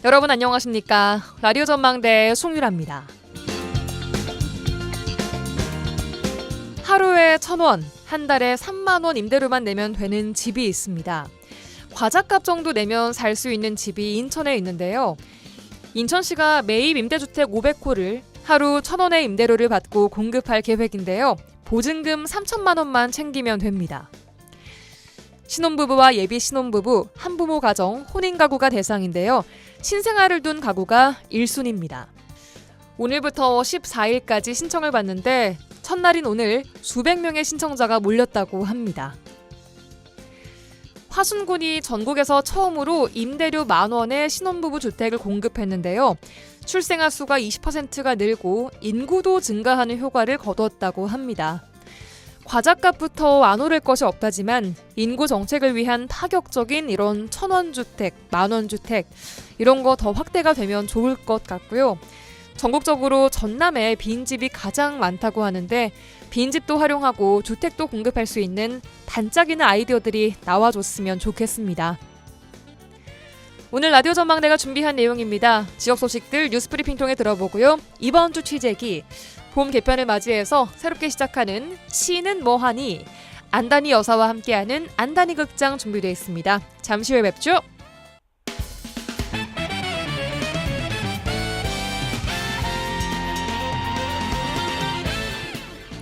여러분 안녕하십니까? 라디오 전망대 송유라입니다. 하루에 1,000원, 한 달에 3만 원 임대료만 내면 되는 집이 있습니다. 과자값 정도 내면 살 수 있는 집이 인천에 있는데요. 인천시가 매입 임대주택 500호를 하루 1,000원의 임대료를 받고 공급할 계획인데요. 보증금 3천만 원만 챙기면 됩니다. 신혼부부와 예비 신혼부부, 한부모 가정, 혼인 가구가 대상인데요. 신생아를 둔 가구가 1순위입니다. 오늘부터 14일까지 신청을 받는데 첫날인 오늘 수백 명의 신청자가 몰렸다고 합니다. 화순군이 전국에서 처음으로 임대료 10,000원의 신혼부부 주택을 공급했는데요. 출생아 수가 20%가 늘고 인구도 증가하는 효과를 거뒀다고 합니다. 과자값부터 안 오를 것이 없다지만 인구 정책을 위한 파격적인 이런 1,000원 주택, 10,000원 주택 이런 거 더 확대가 되면 좋을 것 같고요. 전국적으로 전남에 빈집이 가장 많다고 하는데 빈집도 활용하고 주택도 공급할 수 있는 반짝이는 아이디어들이 나와줬으면 좋겠습니다. 오늘 라디오 전망대가 준비한 내용입니다. 지역 소식들 뉴스브리핑 통해 들어보고요. 이번 주 취재기 봄 개편을 맞이해서 새롭게 시작하는 시는 뭐하니? 안다니 여사와 함께하는 안다니 극장 준비되어 있습니다. 잠시 후에 뵙죠.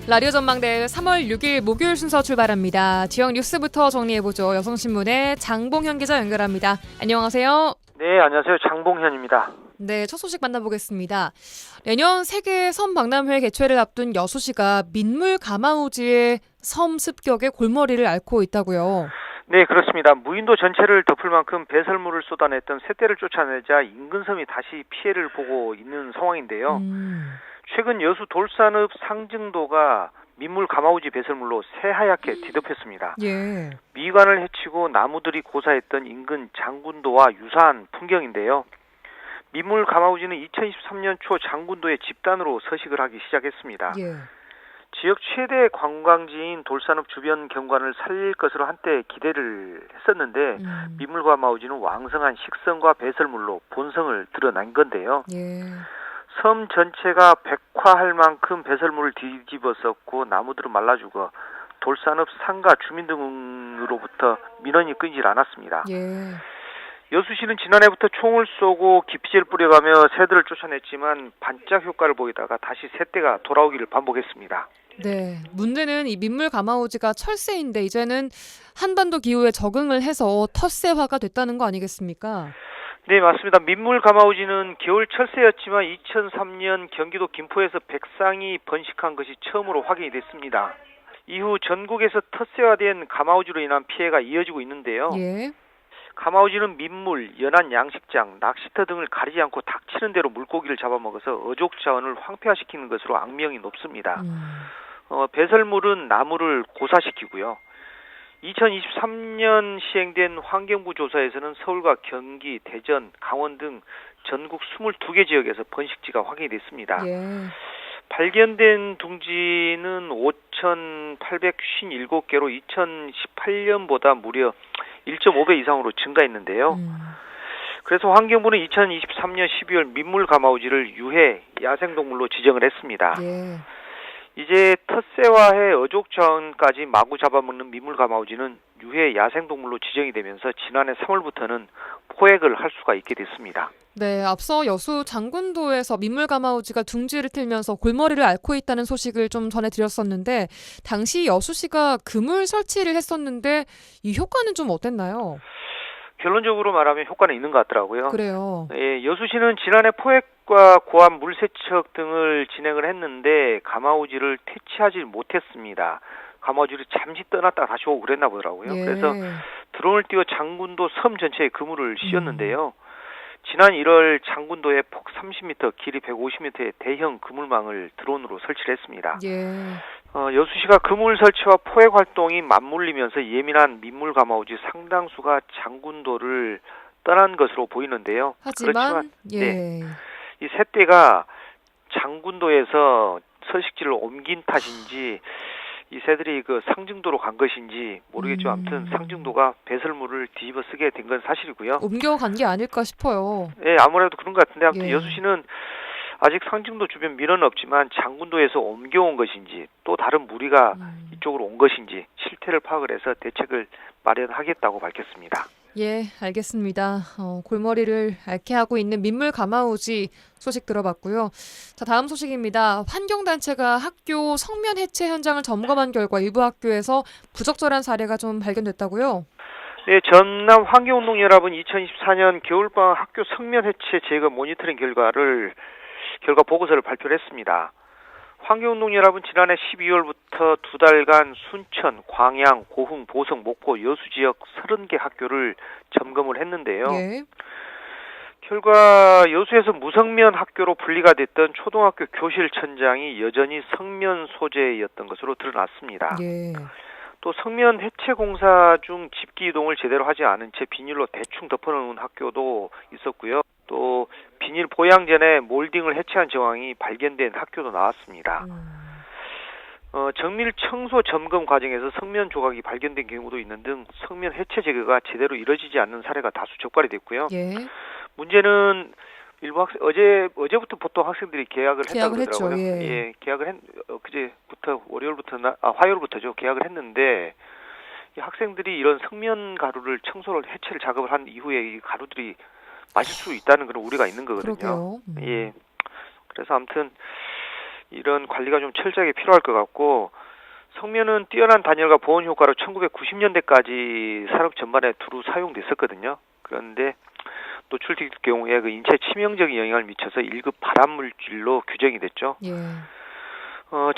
라디오 전망대 3월 6일 목요일 순서 출발합니다. 지역 뉴스부터 정리해보죠. 여성신문의 장봉현 기자 연결합니다. 안녕하세요. 네, 안녕하세요. 장봉현입니다. 네, 첫 소식 만나보겠습니다. 내년 세계 섬박람회 개최를 앞둔 여수시가 민물 가마우지의 섬 습격에 골머리를 앓고 있다고요. 네, 그렇습니다. 무인도 전체를 덮을 만큼 배설물을 쏟아냈던 새떼를 쫓아내자 인근 섬이 다시 피해를 보고 있는 상황인데요. 최근 여수 돌산읍 상증도가 민물 가마우지 배설물로 새하얗게 뒤덮였습니다. 예. 미관을 해치고 나무들이 고사했던 인근 장군도와 유사한 풍경인데요. 민물 가마우지는 2023년 초 장군도에 집단으로 서식을 하기 시작했습니다. 예. 지역 최대 관광지인 돌산읍 주변 경관을 살릴 것으로 한때 기대를 했었는데 민물 가마우지는 왕성한 식성과 배설물로 본성을 드러낸 건데요. 예. 섬 전체가 백화할 만큼 배설물을 뒤집었었고 나무들은 말라 죽어 돌산읍 상가 주민 등으로부터 민원이 끊이질 않았습니다. 예. 여수시는 지난해부터 총을 쏘고 기피제를 뿌려가며 새들을 쫓아냈지만 반짝 효과를 보이다가 다시 새떼가 돌아오기를 반복했습니다. 네, 문제는 이 민물 가마우지가 철새인데 이제는 한반도 기후에 적응을 해서 텃새화가 됐다는 거 아니겠습니까? 네, 맞습니다. 민물 가마우지는 겨울 철새였지만 2003년 경기도 김포에서 백상이 번식한 것이 처음으로 확인이 됐습니다. 이후 전국에서 텃새화된 가마우지로 인한 피해가 이어지고 있는데요. 예. 가마우지는 민물, 연안 양식장, 낚시터 등을 가리지 않고 닥치는 대로 물고기를 잡아먹어서 어족 자원을 황폐화시키는 것으로 악명이 높습니다. 배설물은 나무를 고사시키고요. 2023년 시행된 환경부 조사에서는 서울과 경기, 대전, 강원 등 전국 22개 지역에서 번식지가 확인이 됐습니다. 예. 발견된 둥지는 5,857개로 2018년보다 무려 1.5배 이상으로 증가했는데요. 그래서 환경부는 2023년 12월 민물 가마우지를 유해 야생동물로 지정을 했습니다. 예. 이제 텃새화해 어족 자원까지 마구 잡아먹는 민물 가마우지는 유해 야생동물로 지정이 되면서 지난해 3월부터는 포획을 할 수가 있게 됐습니다. 네, 앞서 여수 장군도에서 민물 가마우지가 둥지를 틀면서 골머리를 앓고 있다는 소식을 좀 전해드렸었는데 당시 여수시가 그물 설치를 했었는데 이 효과는 좀 어땠나요? 결론적으로 말하면 효과는 있는 것 같더라고요. 그래요. 예, 여수시는 지난해 포획과 고압 물세척 등을 진행을 했는데 가마우지를 퇴치하지 못했습니다. 가마우지를 잠시 떠났다가 다시 오고 그랬나 보더라고요. 예. 그래서 드론을 띄워 장군도 섬 전체에 그물을 씌웠는데요. 지난 1월 장군도에 폭 30m, 길이 150m의 대형 그물망을 드론으로 설치를 했습니다. 예. 여수시가 그물 설치와 포획 활동이 맞물리면서 예민한 민물 가마우지 상당수가 장군도를 떠난 것으로 보이는데요. 하지만 예. 네, 이 새떼가 장군도에서 서식지를 옮긴 탓인지 이 새들이 그 상징도로 간 것인지 모르겠죠. 아무튼 상징도가 배설물을 뒤집어 쓰게 된 건 사실이고요. 옮겨간 게 아닐까 싶어요. 예, 아무래도 그런 것 같은데 아무튼 예. 여수시는 아직 상징도 주변 민원은 없지만 장군도에서 옮겨온 것인지 또 다른 무리가 이쪽으로 온 것인지 실태를 파악을 해서 대책을 마련하겠다고 밝혔습니다. 예, 알겠습니다. 골머리를 앓게 하고 있는 민물 가마우지 소식 들어봤고요. 자, 다음 소식입니다. 환경단체가 학교 성면 해체 현장을 점검한 결과 일부 학교에서 부적절한 사례가 좀 발견됐다고요? 네, 전남 환경운동연합은 2024년 겨울방학 학교 성면 해체 제거 모니터링 결과 보고서를 발표를 했습니다. 환경운동연합은 지난해 12월부터 두 달간 순천, 광양, 고흥, 보성, 목포, 여수 지역 30개 학교를 점검을 했는데요. 예. 결과 여수에서 무성면 학교로 분리가 됐던 초등학교 교실 천장이 여전히 성면 소재였던 것으로 드러났습니다. 예. 또 성면 해체 공사 중 집기 이동을 제대로 하지 않은 채 비닐로 대충 덮어놓은 학교도 있었고요. 또 비닐 보양 전에 몰딩을 해체한 정황이 발견된 학교도 나왔습니다. 정밀 청소 점검 과정에서 성면 조각이 발견된 경우도 있는 등 성면 해체 제거가 제대로 이루어지지 않는 사례가 다수 적발이 됐고요. 예. 문제는 일부 어제부터 보통 학생들이 개학을 했다고 그러더라고요. 했죠. 예, 개학을 그제부터 화요일부터죠. 개학을 했는데 이 학생들이 이런 성면 가루를 청소를 해체를 작업을 한 이후에 이 가루들이 마실 수 있다는 그런 우려가 있는 거거든요. 그러게요. 예. 그래서 아무튼 이런 관리가 좀 철저하게 필요할 것 같고 성면은 뛰어난 단열과 보온 효과로 1990년대까지 산업 전반에 두루 사용됐었거든요. 그런데 노출될 경우에 그 인체 치명적인 영향을 미쳐서 1급 발암물질로 규정이 됐죠. 예.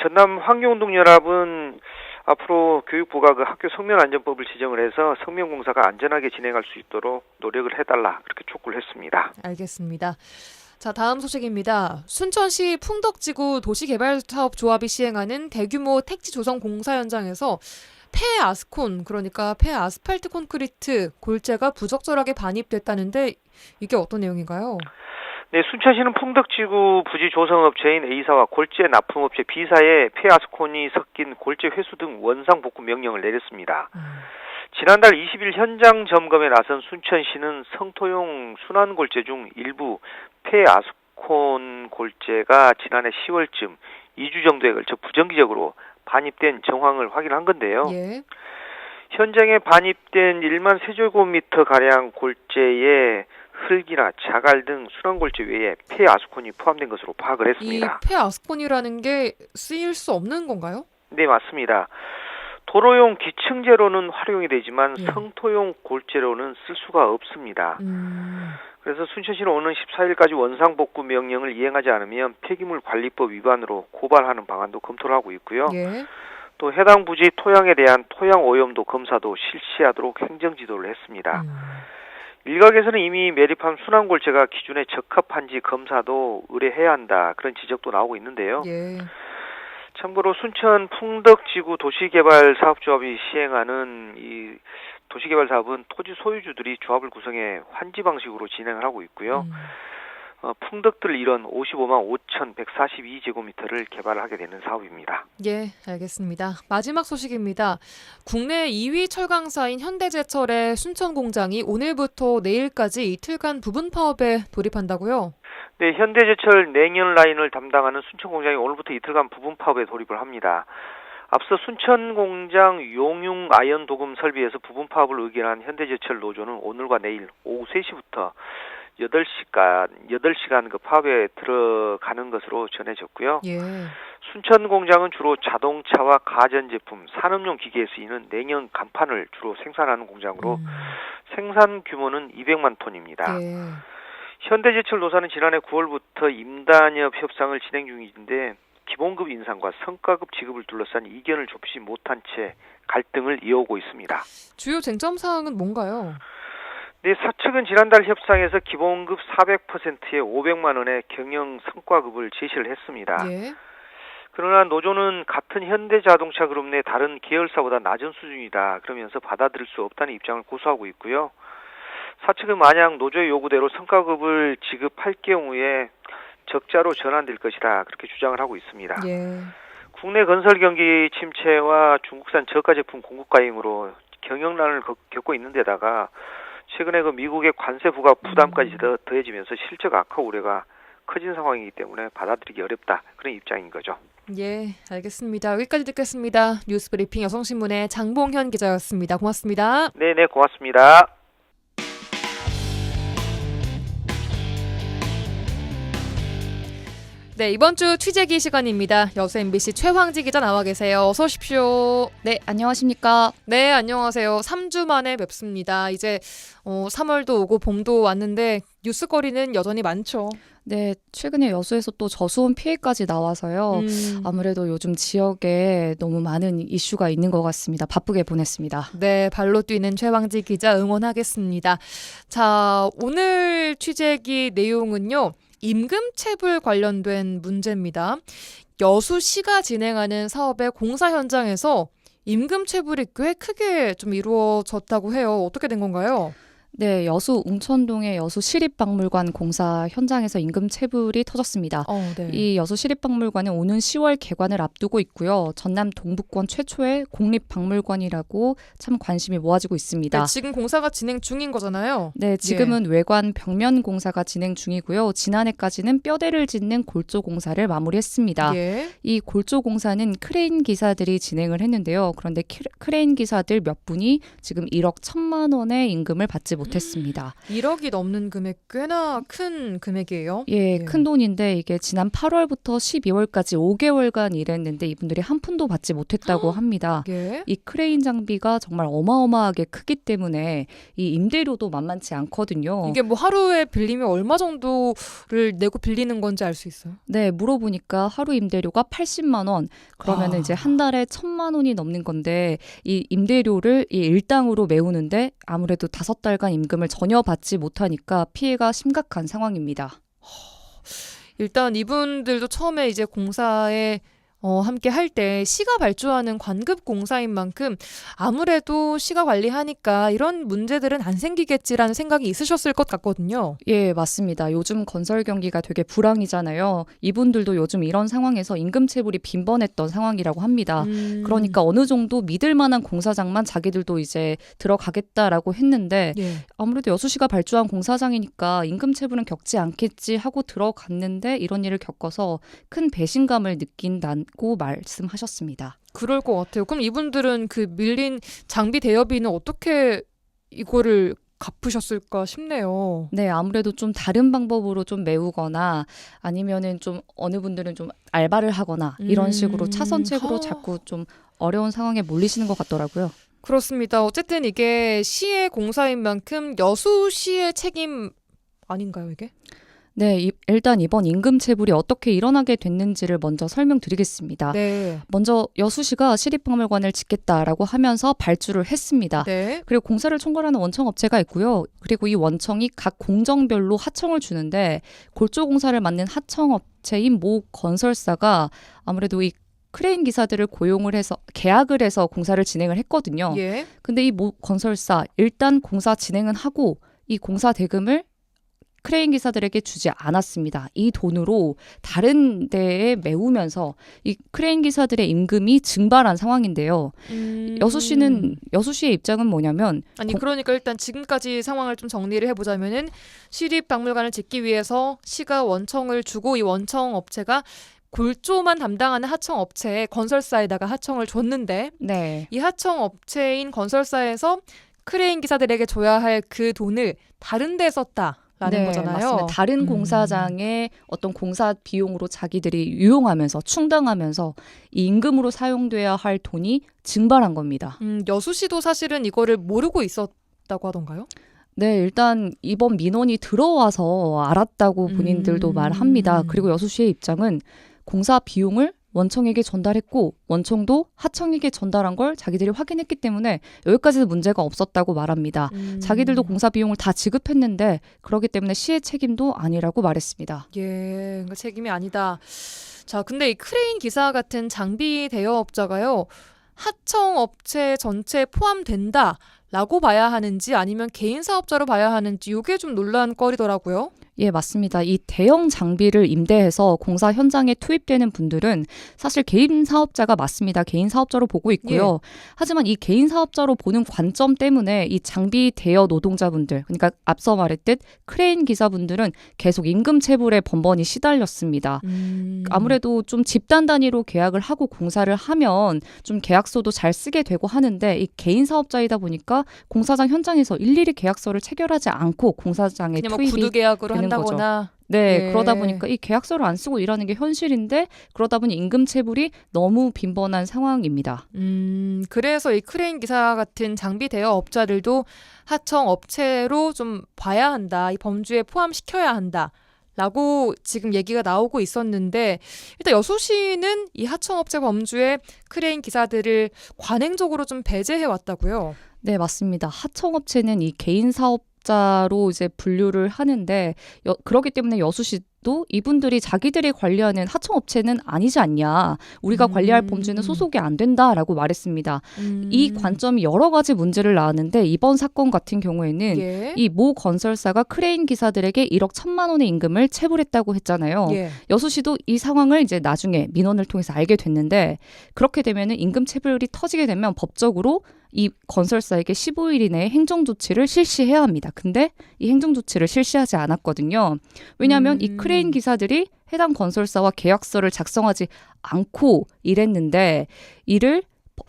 전남 환경운동연합은 앞으로 교육부가 그 학교 성면안전법을 제정을 해서 성면공사가 안전하게 진행할 수 있도록 노력을 해달라 그렇게 촉구를 했습니다. 알겠습니다. 자, 다음 소식입니다. 순천시 풍덕지구 도시개발사업조합이 시행하는 대규모 택지 조성 공사 현장에서 폐아스콘, 그러니까 폐아스팔트 콘크리트 골재가 부적절하게 반입됐다는데 이게 어떤 내용인가요? 네, 순천시는 풍덕지구 부지 조성업체인 A사와 골재 납품업체 B사에 폐아스콘이 섞인 골재 회수 등 원상 복구 명령을 내렸습니다. 지난달 20일 현장 점검에 나선 순천시는 성토용 순환 골재 중 일부 폐아스콘 골재가 지난해 10월쯤 2주 정도에 걸쳐 부정기적으로 반입된 정황을 확인한 건데요. 예. 현장에 반입된 1만 세제곱미터 가량 골재에 흙이나 자갈 등 순환골재 외에 폐아스콘이 포함된 것으로 파악을 했습니다. 이 폐아스콘이라는 게 쓰일 수 없는 건가요? 네, 맞습니다. 도로용 기층재로는 활용이 되지만 예. 성토용 골재로는 쓸 수가 없습니다. 그래서 순천시는 오는 14일까지 원상복구 명령을 이행하지 않으면 폐기물관리법 위반으로 고발하는 방안도 검토를 하고 있고요. 예. 또 해당 부지 토양에 대한 토양 오염도 검사도 실시하도록 행정지도를 했습니다. 일각에서는 이미 매립한 순환골재가 기준에 적합한지 검사도 의뢰해야 한다 그런 지적도 나오고 있는데요. 예. 참고로 순천 풍덕지구 도시개발사업조합이 시행하는 이 도시개발사업은 토지 소유주들이 조합을 구성해 환지 방식으로 진행을 하고 있고요. 풍덕들 일원 55만 5,142제곱미터를 개발하게 되는 사업입니다. 예, 알겠습니다. 마지막 소식입니다. 국내 2위 철강사인 현대제철의 순천 공장이 오늘부터 내일까지 이틀간 부분 파업에 돌입한다고요? 네, 현대제철 냉연 라인을 담당하는 순천 공장이 오늘부터 이틀간 부분 파업에 돌입을 합니다. 앞서 순천 공장 용융 아연 도금 설비에서 부분 파업을 의견한 현대제철 노조는 오늘과 내일 오후 3시부터 8시간 그 파업에 들어가는 것으로 전해졌고요. 예. 순천 공장은 주로 자동차와 가전제품, 산업용 기계에 쓰이는 냉연 간판을 주로 생산하는 공장으로 생산 규모는 200만 톤입니다. 예. 현대제철 노사는 지난해 9월부터 임단협 협상을 진행 중인데 기본급 인상과 성과급 지급을 둘러싼 이견을 좁히지 못한 채 갈등을 이어오고 있습니다. 주요 쟁점 사항은 뭔가요? 네, 사측은 지난달 협상에서 기본급 400%에 500만 원의 경영 성과급을 제시를 했습니다. 예. 그러나 노조는 같은 현대자동차 그룹 내 다른 계열사보다 낮은 수준이다 그러면서 받아들일 수 없다는 입장을 고수하고 있고요. 사측은 만약 노조의 요구대로 성과급을 지급할 경우에 적자로 전환될 것이다 그렇게 주장을 하고 있습니다. 예. 국내 건설 경기 침체와 중국산 저가 제품 공급 과잉으로 경영난을 겪고 있는 데다가 최근에 그 미국의 관세 부과 부담까지 더해지면서 실적 악화 우려가 커진 상황이기 때문에 받아들이기 어렵다. 그런 입장인 거죠. 예, 알겠습니다. 여기까지 듣겠습니다. 뉴스브리핑 여성신문의 장봉현 기자였습니다. 고맙습니다. 네네, 고맙습니다. 네, 이번 주 취재기 시간입니다. 여수 MBC 최황지 기자 나와 계세요. 어서 오십시오. 네, 안녕하십니까. 네, 안녕하세요. 3주 만에 뵙습니다. 이제 3월도 오고 봄도 왔는데 뉴스거리는 여전히 많죠. 네, 최근에 여수에서 또 저수온 피해까지 나와서요. 아무래도 요즘 지역에 너무 많은 이슈가 있는 것 같습니다. 바쁘게 보냈습니다. 네, 발로 뛰는 최황지 기자 응원하겠습니다. 자, 오늘 취재기 내용은요. 임금체불 관련된 문제입니다. 여수시가 진행하는 사업의 공사 현장에서 임금체불이 꽤 크게 좀 이루어졌다고 해요. 어떻게 된 건가요? 네, 여수 웅천동의 여수 시립박물관 공사 현장에서 임금체불이 터졌습니다. 네. 이 여수 시립박물관은 오는 10월 개관을 앞두고 있고요. 전남 동부권 최초의 공립박물관이라고 참 관심이 모아지고 있습니다. 네, 지금 공사가 진행 중인 거잖아요. 네, 지금은 외관 벽면 공사가 진행 중이고요. 지난해까지는 뼈대를 짓는 골조 공사를 마무리했습니다. 예. 이 골조 공사는 크레인 기사들이 진행을 했는데요. 그런데 크레인 기사들 몇 분이 지금 1억 1천만 원의 임금을 받지 못했습니다. 1억이 넘는 금액 꽤나 큰 금액이에요. 예, 큰 돈인데 이게 지난 8월부터 12월까지 5개월간 일했는데 이분들이 한 푼도 받지 못했다고 합니다. 예. 이 크레인 장비가 정말 어마어마하게 크기 때문에 이 임대료도 만만치 않거든요. 이게 뭐 하루에 빌리면 얼마 정도를 내고 빌리는 건지 알 수 있어요? 네, 물어보니까 하루 임대료가 80만 원. 그러면은 이제 한 달에 1,000만 원이 넘는 건데 이 임대료를 이 일당으로 메우는데 아무래도 5달간 임금을 전혀 받지 못하니까 피해가 심각한 상황입니다. 일단 이분들도 처음에 이제 공사에 함께 할 때 시가 발주하는 관급 공사인 만큼 아무래도 시가 관리하니까 이런 문제들은 안 생기겠지라는 생각이 있으셨을 것 같거든요. 예, 맞습니다. 요즘 건설 경기가 되게 불황이잖아요. 이분들도 요즘 이런 상황에서 임금체불이 빈번했던 상황이라고 합니다. 그러니까 어느 정도 믿을 만한 공사장만 자기들도 이제 들어가겠다라고 했는데 예. 아무래도 여수시가 발주한 공사장이니까 임금체불은 겪지 않겠지 하고 들어갔는데 이런 일을 겪어서 큰 배신감을 느낀다고 말씀하셨습니다. 그럴 것 같아요. 그럼 이분들은 그 밀린 장비 대여비는 어떻게 이거를 갚으셨을까 싶네요. 네, 아무래도 좀 다른 방법으로 좀 메우거나 아니면은 좀 어느 분들은 좀 알바를 하거나 이런 식으로 차선책으로 자꾸 좀 어려운 상황에 몰리시는 것 같더라고요. 그렇습니다. 어쨌든 이게 시의 공사인 만큼 여수시의 책임 아닌가요, 이게? 네, 일단 이번 임금체불이 어떻게 일어나게 됐는지를 먼저 설명드리겠습니다. 네. 먼저 여수시가 시립박물관을 짓겠다라고 하면서 발주를 했습니다. 네. 그리고 공사를 총괄하는 원청업체가 있고요. 그리고 이 원청이 각 공정별로 하청을 주는데 골조 공사를 맡는 하청업체인 모 건설사가 아무래도 이 크레인 기사들을 고용을 해서 계약을 해서 공사를 진행을 했거든요. 예. 근데 이 모 건설사 일단 공사 진행은 하고 이 공사 대금을 크레인 기사들에게 주지 않았습니다. 이 돈으로 다른 데에 메우면서 이 크레인 기사들의 임금이 증발한 상황인데요. 여수시의 입장은 뭐냐면 그러니까 일단 지금까지 상황을 좀 정리를 해보자면은 시립박물관을 짓기 위해서 시가 원청을 주고 이 원청 업체가 골조만 담당하는 하청 업체에 건설사에다가 하청을 줬는데 네. 이 하청 업체인 건설사에서 크레인 기사들에게 줘야 할 그 돈을 다른 데 썼다. 라는 거잖아요. 맞습니다. 다른 공사장의 어떤 공사 비용으로 자기들이 유용하면서 충당하면서 이 임금으로 사용돼야 할 돈이 증발한 겁니다. 여수시도 사실은 이거를 모르고 있었다고 하던가요? 네, 일단 이번 민원이 들어와서 알았다고 본인들도 말합니다. 그리고 여수시의 입장은 공사 비용을 원청에게 전달했고 원청도 하청에게 전달한 걸 자기들이 확인했기 때문에 여기까지는 문제가 없었다고 말합니다. 자기들도 공사 비용을 다 지급했는데 그렇기 때문에 시의 책임도 아니라고 말했습니다. 예, 그러니까 책임이 아니다. 자, 근데 이 크레인 기사 같은 장비 대여업자가요. 하청업체 전체에 포함된다라고 봐야 하는지 아니면 개인 사업자로 봐야 하는지 이게 좀 논란거리더라고요. 예, 맞습니다. 이 대형 장비를 임대해서 공사 현장에 투입되는 분들은 사실 개인 사업자가 맞습니다. 개인 사업자로 보고 있고요. 하지만 이 개인 사업자로 보는 관점 때문에 이 장비 대여 노동자분들, 그러니까 앞서 말했듯 크레인 기사분들은 계속 임금 체불에 번번이 시달렸습니다. 아무래도 좀 집단 단위로 계약을 하고 공사를 하면 좀 계약서도 잘 쓰게 되고 하는데 이 개인 사업자이다 보니까 공사장 현장에서 일일이 계약서를 체결하지 않고 공사장에 그냥 뭐 투입이 구두 계약으로 되는 한다거나. 네, 그러다 보니까 이 계약서를 안 쓰고 일하는 게 현실인데 그러다 보니 임금 체불이 너무 빈번한 상황입니다. 그래서 이 크레인 기사 같은 장비 대여 업자들도 하청 업체로 좀 봐야 한다. 이 범주에 포함시켜야 한다. 라고 지금 얘기가 나오고 있었는데 일단 여수시는 이 하청업체 범주에 크레인 기사들을 관행적으로 좀 배제해 왔다고요. 네, 맞습니다. 하청업체는 이 개인 사업자로 이제 분류를 하는데 그렇기 때문에 여수시도 이분들이 자기들이 관리하는 하청업체는 아니지 않냐. 우리가 관리할 범주는 소속이 안 된다라고 말했습니다. 이 관점이 여러 가지 문제를 낳았는데 이번 사건 같은 경우에는 이 모 건설사가 크레인 기사들에게 1억 1천만 원의 임금을 체불했다고 했잖아요. 여수시도 이 상황을 이제 나중에 민원을 통해서 알게 됐는데 그렇게 되면은 임금 체불이 터지게 되면 법적으로 이 건설사에게 15일 이내에 행정조치를 실시해야 합니다. 근데 이 행정조치를 실시하지 않았거든요. 왜냐하면 이 크레인 기사들이 해당 건설사와 계약서를 작성하지 않고 일했는데 이를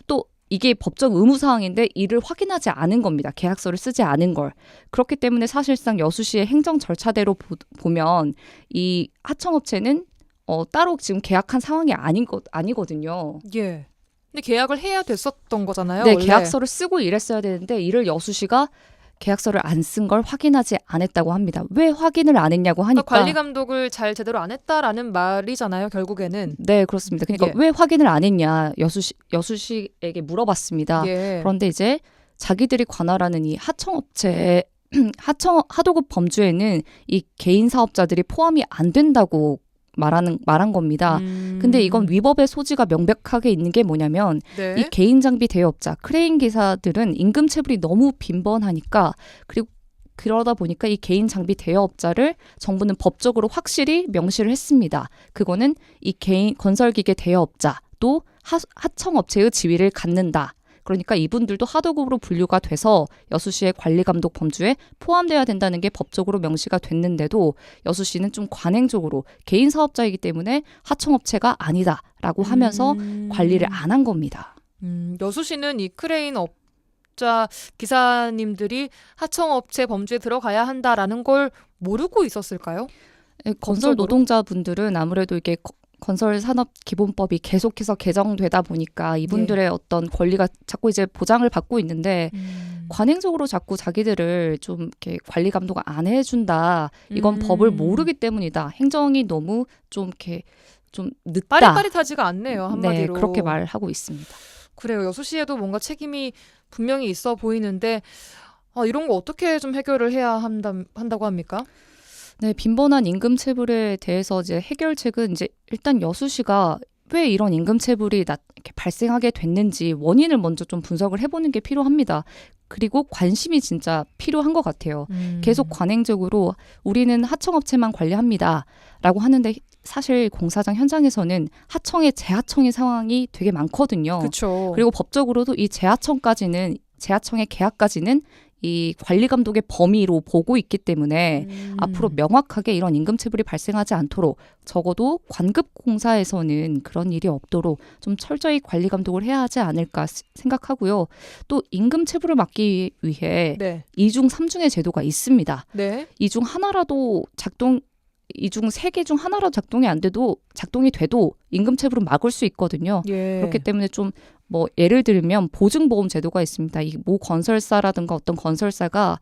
또 이게 법적 의무사항인데 이를 확인하지 않은 겁니다. 계약서를 쓰지 않은 걸. 그렇기 때문에 사실상 여수시의 행정 절차대로 보면 이 하청업체는 따로 지금 계약한 상황이 아니거든요. 예. 근데 계약을 해야 됐었던 거잖아요. 네, 원래. 계약서를 쓰고 일했어야 되는데 이를 여수시가 계약서를 안 쓴 걸 확인하지 않았다고 합니다. 왜 확인을 안 했냐고 하니까 그러니까 관리 감독을 잘 제대로 안 했다라는 말이잖아요. 결국에는. 네, 그렇습니다. 그러니까 왜 확인을 안 했냐 여수시에게 물어봤습니다. 그런데 이제 자기들이 관할하는 이 하청업체 하도급 범주에는 이 개인 사업자들이 포함이 안 된다고 말한 겁니다. 근데 이건 위법의 소지가 명백하게 있는 게 뭐냐면 이 개인 장비 대여업자, 크레인 기사들은 임금 체불이 너무 빈번하니까 그리고 그러다 보니까 이 개인 장비 대여업자를 정부는 법적으로 확실히 명시를 했습니다. 그거는 이 개인 건설기계 대여업자 또 하청업체의 지위를 갖는다. 그러니까 이분들도 하도급으로 분류가 돼서 여수시의 관리감독 범주에 포함돼야 된다는 게 법적으로 명시가 됐는데도 여수시는 좀 관행적으로 개인 사업자이기 때문에 하청업체가 아니다라고 하면서 관리를 안 한 겁니다. 여수시는 이 크레인 업자 기사님들이 하청업체 범주에 들어가야 한다라는 걸 모르고 있었을까요? 건설 노동자분들은 아무래도 이게 건설산업기본법이 계속해서 개정되다 보니까 이분들의 어떤 권리가 자꾸 이제 보장을 받고 있는데 관행적으로 자꾸 자기들을 좀 이렇게 관리 감독 안 해준다. 이건 법을 모르기 때문이다. 행정이 너무 좀 이렇게 좀 늦다. 빠릿빠릿하지가 않네요. 한마디로. 네, 그렇게 말하고 있습니다. 그래요. 여수시에도 뭔가 책임이 분명히 있어 보이는데 이런 거 어떻게 좀 해결을 해야 한다고 합니까? 네, 빈번한 임금 체불에 대해서 이제 해결책은 이제 일단 여수시가 왜 이런 임금 체불이 이렇게 발생하게 됐는지 원인을 먼저 좀 분석을 해보는 게 필요합니다. 그리고 관심이 진짜 필요한 것 같아요. 계속 관행적으로 우리는 하청업체만 관리합니다라고 하는데 사실 공사장 현장에서는 하청의 재하청의 상황이 되게 많거든요. 그렇죠. 그리고 법적으로도 이 재하청의 계약까지는 이 관리 감독의 범위로 보고 있기 때문에 앞으로 명확하게 이런 임금 체불이 발생하지 않도록 적어도 관급 공사에서는 그런 일이 없도록 좀 철저히 관리 감독을 해야 하지 않을까 생각하고요. 또 임금 체불을 막기 위해 2중 3중의 제도가 있습니다. 이 중 하나라도 이 중 3개 중 하나라도 작동이 돼도 임금 체불은 막을 수 있거든요. 그렇기 때문에 좀 예를 들면 보증보험 제도가 있습니다. 이 모 건설사라든가 어떤 건설사가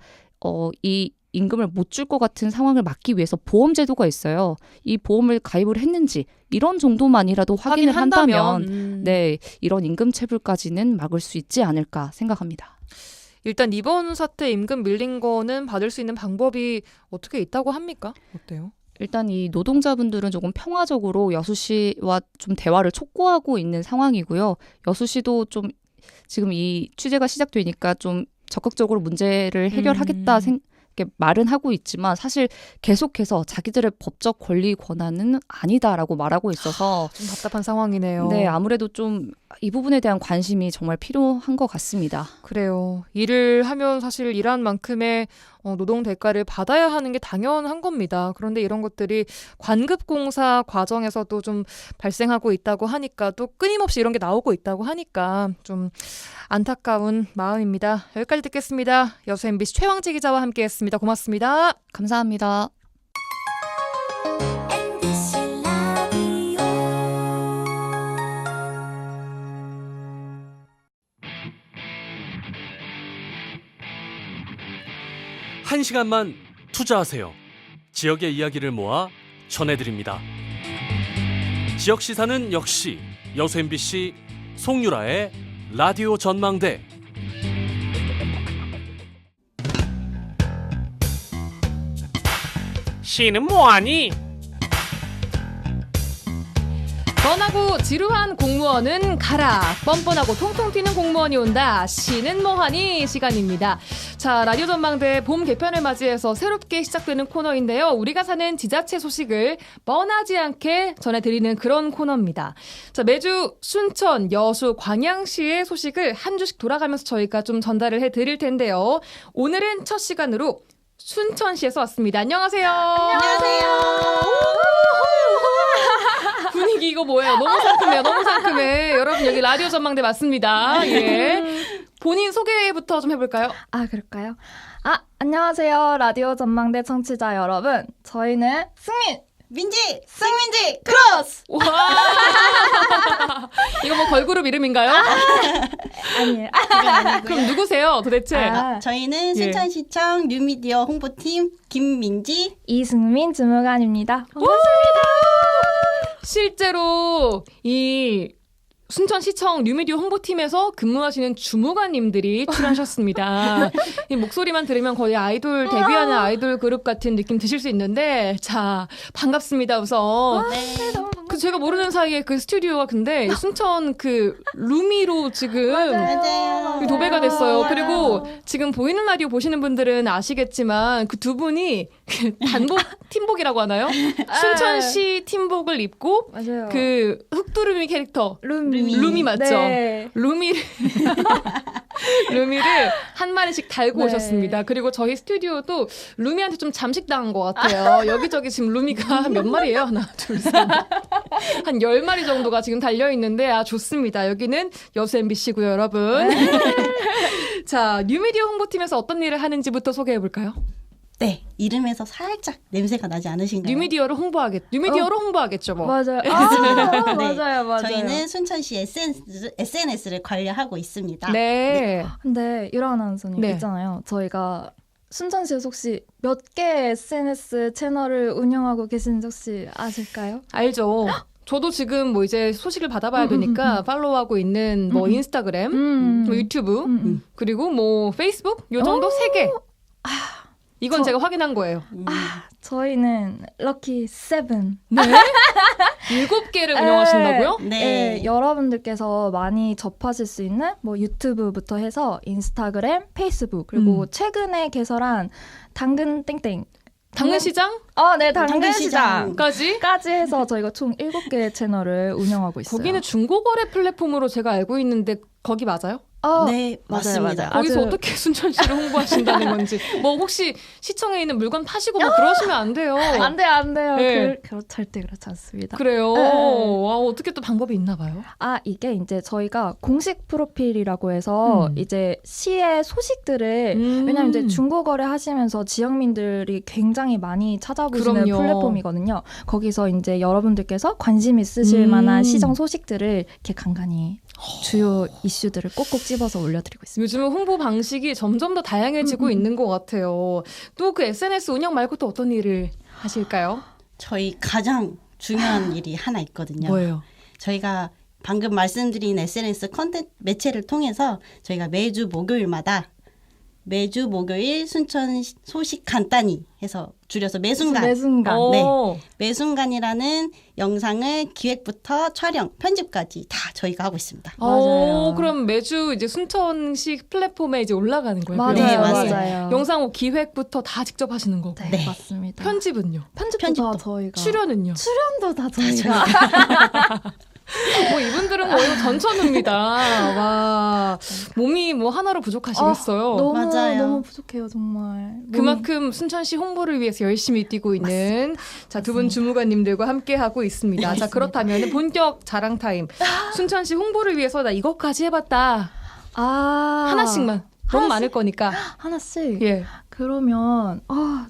이 임금을 못 줄 것 같은 상황을 막기 위해서 보험 제도가 있어요. 이 보험을 가입을 했는지 이런 정도만이라도 확인을 한다면 네, 이런 임금 체불까지는 막을 수 있지 않을까 생각합니다. 일단 이번 사태 임금 밀린 거는 받을 수 있는 방법이 어떻게 있다고 합니까? 어때요? 일단 이 노동자분들은 조금 평화적으로 여수시와 좀 대화를 촉구하고 있는 상황이고요. 여수시도 좀 지금 이 취재가 시작되니까 좀 적극적으로 문제를 해결하겠다 이렇게 말은 하고 있지만 사실 계속해서 자기들의 법적 권리 권한은 아니다라고 말하고 있어서 좀 답답한 상황이네요. 네, 아무래도 좀 이 부분에 대한 관심이 정말 필요한 것 같습니다. 그래요. 일을 하면 사실 일한 만큼의 노동 대가를 받아야 하는 게 당연한 겁니다. 그런데 이런 것들이 관급공사 과정에서도 좀 발생하고 있다고 하니까 또 끊임없이 이런 게 나오고 있다고 하니까 좀 안타까운 마음입니다. 여기까지 듣겠습니다. 여수 MBC 최왕지 기자와 함께했습니다. 고맙습니다. 감사합니다. MBC 라디오 1시간만 투자하세요. 지역의 이야기를 모아 전해드립니다. 지역 시사는 역시 여수 MBC 송유라의 라디오 전망대. 시는 뭐하니? 뻔하고 지루한 공무원은 가라. 뻔뻔하고 통통 튀는 공무원이 온다. 시는 뭐하니 시간입니다. 자, 라디오 전망대 봄 개편을 맞이해서 새롭게 시작되는 코너인데요. 우리가 사는 지자체 소식을 뻔하지 않게 전해드리는 그런 코너입니다. 자, 매주 순천, 여수, 광양시의 소식을 한 주씩 돌아가면서 저희가 좀 전달을 해드릴 텐데요. 오늘은 첫 시간으로 순천시에서 왔습니다. 안녕하세요. 분위기 이거 뭐예요? 너무 상큼해요. 너무 상큼해. 여러분 여기 라디오 전망대 맞습니다. 예. 본인 소개부터 좀 해볼까요? 아, 그럴까요? 안녕하세요. 라디오 전망대 청취자 여러분. 저희는 승민지, 크로스! 와. 이거 뭐 걸그룹 이름인가요? 아니에요. 그럼 누구세요 도대체? 저희는 예. 순천시청 뉴미디어 홍보팀 김민지, 이승민 주무관입니다. 실제로 이 순천시청 뉴미디어 홍보팀에서 근무하시는 주무관님들이 출연하셨습니다. 이 목소리만 들으면 거의 아이돌 데뷔하는 아이돌 그룹 같은 느낌 드실 수 있는데, 자, 반갑습니다 우선. 그 제가 모르는 사이에 그 스튜디오가 근데 순천 그 루미로 지금 맞아요. 도배가 됐어요. 맞아요. 그리고 지금 보이는 라디오 보시는 분들은 아시겠지만 그 두 분이 그 단복 팀복이라고 하나요? 순천시 팀복을 입고 맞아요. 그 흑두루미 캐릭터 루미. 루미 맞죠? 네. 루미를 한 마리씩 달고 네. 오셨습니다. 그리고 저희 스튜디오도 루미한테 좀 잠식당한 것 같아요. 여기저기 지금 루미가 몇 마리예요? 하나, 둘, 셋. 한 10마리 정도가 지금 달려있는데, 좋습니다. 여기는 여수 MBC고요, 여러분. 자, 뉴미디어 홍보팀에서 어떤 일을 하는지부터 소개해볼까요? 네, 이름에서 살짝 냄새가 나지 않으신가요? 뉴미디어로 홍보하겠죠, 뭐. 맞아요. 네. 맞아요. 저희는 순천시 SNS를 관리하고 있습니다. 네. 근데 유라 아나운서님 네. 있잖아요. 저희가 순천시에서 혹시 몇 개 SNS 채널을 운영하고 계신지 혹시 아실까요? 알죠. 저도 지금 뭐 이제 소식을 받아봐야 되니까 팔로우하고 있는 뭐 인스타그램, 뭐 유튜브, 그리고 뭐 페이스북 요 정도 3개. 이건 제가 확인한 거예요. 저희는 럭키 7. 네? 7개를 운영하신다고요? 네. 여러분들께서 많이 접하실 수 있는 뭐 유튜브부터 해서 인스타그램, 페이스북, 그리고 최근에 개설한 당근 땡땡. 당근시장? 네, 당근시장. 까지? 까지 해서 저희가 총 7개의 채널을 운영하고 있어요. 거기는 중고거래 플랫폼으로 제가 알고 있는데 거기 맞아요? 네, 맞습니다. 거기서 아주- 어떻게 순천시를 홍보하신다는 건지. 뭐 혹시 시청에 있는 물건 파시고 뭐 그러시면 안 돼요. 안 돼요. 네. 절대 그렇지 않습니다. 그래요? 네. 와, 어떻게 또 방법이 있나 봐요. 이게 이제 저희가 공식 프로필이라고 해서 이제 시의 소식들을 왜냐면 이제 중고거래 하시면서 지역민들이 굉장히 많이 찾아보시는 그럼요. 플랫폼이거든요. 거기서 이제 여러분들께서 관심 있으실 만한 시정 소식들을 이렇게 간간히 주요 이슈들을 꼭꼭 집어서 올려드리고 있습니다. 요즘은 홍보 방식이 점점 더 다양해지고 있는 것 같아요. 또 그 SNS 운영 말고 또 어떤 일을 하실까요? 저희 가장 중요한 일이 하나 있거든요. 뭐예요? 저희가 방금 말씀드린 SNS 컨텐츠 매체를 통해서 저희가 매주 목요일마다 매주 목요일 순천 소식 간단히 해서 줄여서 매순간. 매순간. 네. 오. 매순간이라는 영상을 기획부터 촬영, 편집까지 다 저희가 하고 있습니다. 맞아요. 그럼 매주 이제 순천시 플랫폼에 이제 올라가는 거예요? 맞아요. 네, 영상이? 맞아요. 영상 기획부터 다 직접 하시는 거고. 네, 네. 맞습니다. 편집은요? 편집도 다 저희가. 출연은요? 출연도 다 저희가. 뭐 이분들은 거의 전천후입니다. 와, 몸이 뭐 하나로 부족하시겠어요. 너무 맞아요. 너무 부족해요 정말. 그만큼 순천시 홍보를 위해서 열심히 뛰고 있는 자, 두 분 주무관님들과 함께 하고 있습니다. 자, 그렇다면 본격 자랑 타임. 순천시 홍보를 위해서 나 이것까지 해봤다. 아 하나씩만. 너무 하나씩? 많을 거니까. 하나씩. 예. 그러면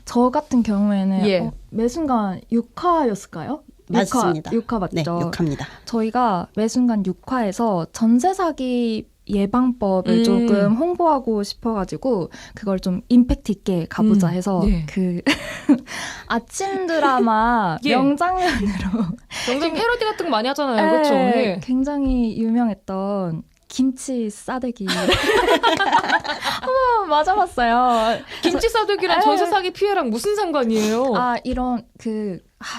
저 같은 경우에는 예. 매순간 6화였을까요? 맞습니다. 6화 맞죠? 네, 욕합니다. 저희가 매순간 6화에서 전세 사기 예방법을 조금 홍보하고 싶어가지고 그걸 좀 임팩트 있게 가보자 해서 예. 그 아침 드라마 예. 명장면으로 영상 패러디 같은 거 많이 하잖아요. 예, 그렇죠? 예. 굉장히 유명했던 김치 싸대기 한번 맞아봤어요. 김치 싸대기랑 전세 사기 피해랑 무슨 상관이에요? 이런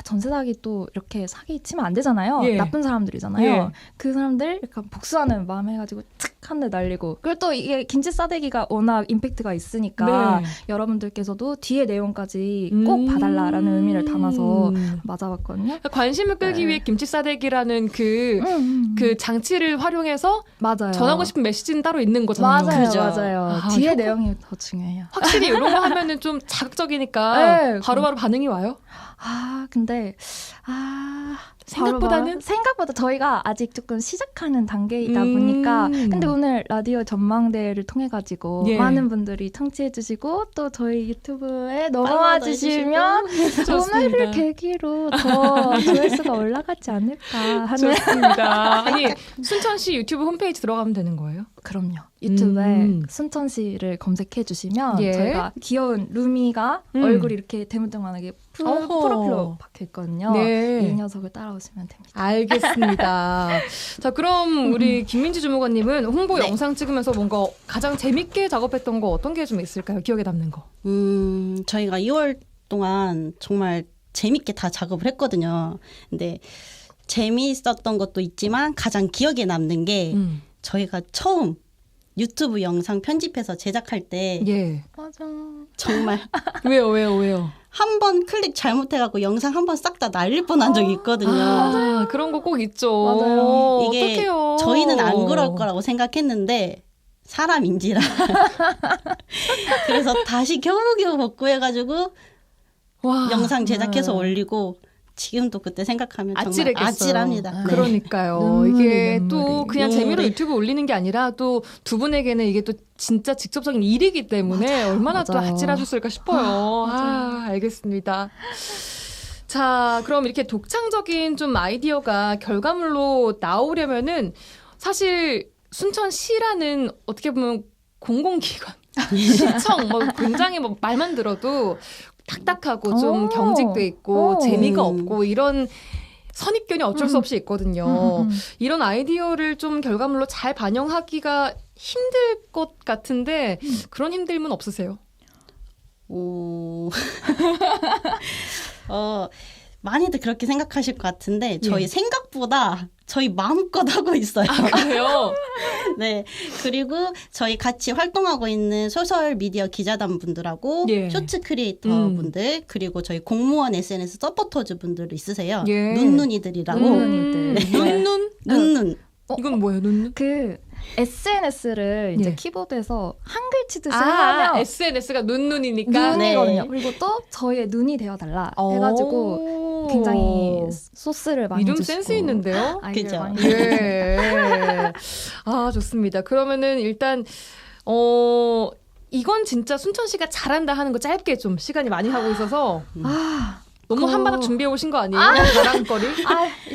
전세 사기 또 이렇게 사기 치면 안 되잖아요. 예. 나쁜 사람들이잖아요. 예. 그 사람들 약간 복수하는 마음 해가지고 탁 한 대 날리고. 그리고 또 이게 김치 싸대기가 워낙 임팩트가 있으니까 네. 여러분들께서도 뒤에 내용까지 꼭 봐달라라는 의미를 담아서 맞아봤거든요. 관심을 끌기 네. 위해 김치 싸대기라는 그 장치를 활용해서 맞아요. 전하고 싶은 메시지는 따로 있는 거잖아요. 맞아요, 그죠. 맞아요. 아, 뒤에 효과- 내용이 더 중요해요. 확실히 이런 거 하면은 좀 자극적이니까 네. 바로바로 반응이 와요. 근데 생각보다는? 생각보다 저희가 아직 조금 시작하는 단계이다 보니까 근데 오늘 라디오 전망대를 통해 가지고 예. 많은 분들이 청취해 주시고 또 저희 유튜브에 넘어와 주시면 오늘을 계기로 더 조회수가 올라가지 않을까 하는 좋습니다. 아니 순천시 유튜브 홈페이지 들어가면 되는 거예요? 그럼요. 유튜브에 음. 순천시를 검색해 주시면 예. 저희가 귀여운 루미가 얼굴이 이렇게 대문짝만하게 어허. 프로필로 박혀 있거든요. 네. 이 녀석을 따라오시면 됩니다. 알겠습니다. 자, 그럼 우리 김민지 주무관님은 홍보 네. 영상 찍으면서 뭔가 가장 재밌게 작업했던 거 어떤 게 좀 있을까요? 기억에 남는 거. 저희가 2월 동안 정말 재밌게 다 작업을 했거든요. 근데 재미있었던 것도 있지만 가장 기억에 남는 게 저희가 처음 유튜브 영상 편집해서 제작할 때 예. 맞아. 정말 왜요? 한 번 클릭 잘못해갖고 영상 한 번 싹 다 날릴 뻔한 적이 있거든요. 그런 거 꼭 있죠. 맞아요. 이게 어떡해요. 저희는 안 그럴 거라고 생각했는데 사람인지라 그래서 다시 겨우겨우 복구해가지고 와, 영상 제작해서 올리고 지금도 그때 생각하면 정말 아찔했겠어요. 아찔합니다. 네. 그러니까요. 눈물이, 이게 또 눈물이. 그냥 재미로 눈물이. 유튜브 올리는 게 아니라 또 두 분에게는 이게 또 진짜 직접적인 일이기 때문에 얼마나 또 맞아요. 아찔하셨을까 싶어요. 알겠습니다. 자, 그럼 이렇게 독창적인 좀 아이디어가 결과물로 나오려면은 사실 순천시라는 어떻게 보면 공공기관, 시청, 뭐 굉장히 뭐 말만 들어도 딱딱하고 좀 경직돼 있고 재미가 없고 이런 선입견이 어쩔 수 없이 있거든요. 이런 아이디어를 좀 결과물로 잘 반영하기가 힘들 것 같은데 그런 힘듦은 없으세요? 오. 많이들 그렇게 생각하실 것 같은데 저희 생각보다 저희 마음껏 하고 있어요. 그래요? 네. 그리고 저희 같이 활동하고 있는 소셜 미디어 기자단 분들하고 예. 쇼츠 크리에이터 분들 그리고 저희 공무원 SNS 서포터즈 분들도 있으세요. 예. 눈눈이들이라고. 눈눈? 눈눈. 이건 뭐예요, 눈눈? 그 SNS를 이제 예. 키보드에서 한글 치듯이 하면 SNS가 눈눈이니까. 눈이거든요. 네. 그리고 또 저희의 눈이 되어달라 해가지고 굉장히 소스를 많이 이름 주시고 센스 있는데요? 아이디어를 그죠. 많이 예. 좋습니다. 그러면은 일단 이건 진짜 순천시가 잘한다 하는 거 짧게 좀 시간이 많이 하고 있어서 너무 한바닥 준비해 오신 거 아니에요? 자랑거리?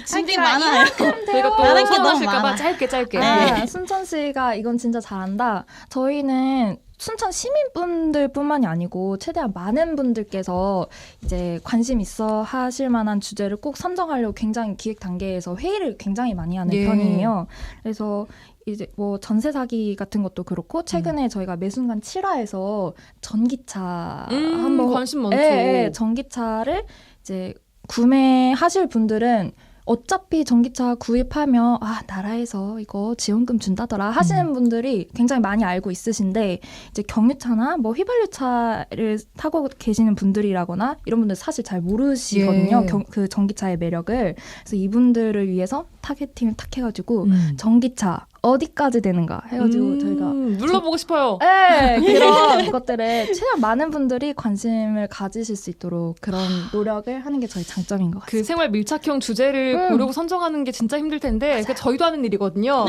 준비 많아요. 저희가 또 다른 게 너무 서운하실까 봐 많아. 짧게. 순천시가 이건 진짜 잘한다. 저희는 순천 시민분들뿐만이 아니고 최대한 많은 분들께서 이제 관심 있어 하실 만한 주제를 꼭 선정하려고 굉장히 기획 단계에서 회의를 굉장히 많이 하는 예. 편이에요. 그래서 이제 뭐 전세 사기 같은 것도 그렇고 최근에 저희가 매순간 7화에서 전기차 한번 관심 많죠. 전기차를 이제 구매하실 분들은 어차피 전기차 구입하면 나라에서 이거 지원금 준다더라 하시는 분들이 굉장히 많이 알고 있으신데 이제 경유차나 뭐 휘발유차를 타고 계시는 분들이라거나 이런 분들 사실 잘 모르시거든요. 예. 그 전기차의 매력을. 그래서 이분들을 위해서 타겟팅을 탁 해가지고 전기차 어디까지 되는가 해가지고 저희가 눌러보고 싶어요. 그런 것들에 최대한 많은 분들이 관심을 가지실 수 있도록 그런 노력을 하는 게 저희 장점인 것 같습니다. 그 생활 밀착형 주제를 고르고 선정하는 게 진짜 힘들 텐데 그 저희도 하는 일이거든요.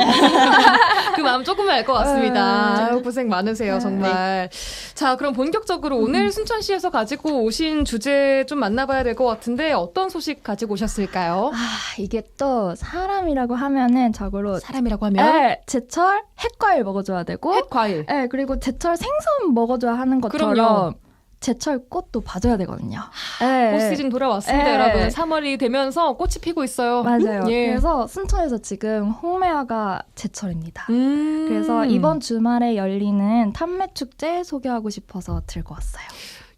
그 마음 조금은 알 것 같습니다. 아유, 고생 많으세요 정말. 자, 그럼 본격적으로 오늘 순천시에서 가지고 오신 주제 좀 만나봐야 될 것 같은데 어떤 소식 가지고 오셨을까요? 이게 또 사람이라고 하면은 적으로 사람이라고 하면 제철 핵과일 먹어줘야 되고 햇과일. 그리고 제철 생선 먹어줘야 하는 것처럼 그럼요. 제철 꽃도 봐줘야 되거든요. 꽃 시즌 돌아왔습니다, 여러분. 3월이 되면서 꽃이 피고 있어요. 맞아요. 예. 그래서 순천에서 지금 홍매화가 제철입니다. 그래서 이번 주말에 열리는 탐매축제 소개하고 싶어서 들고 왔어요.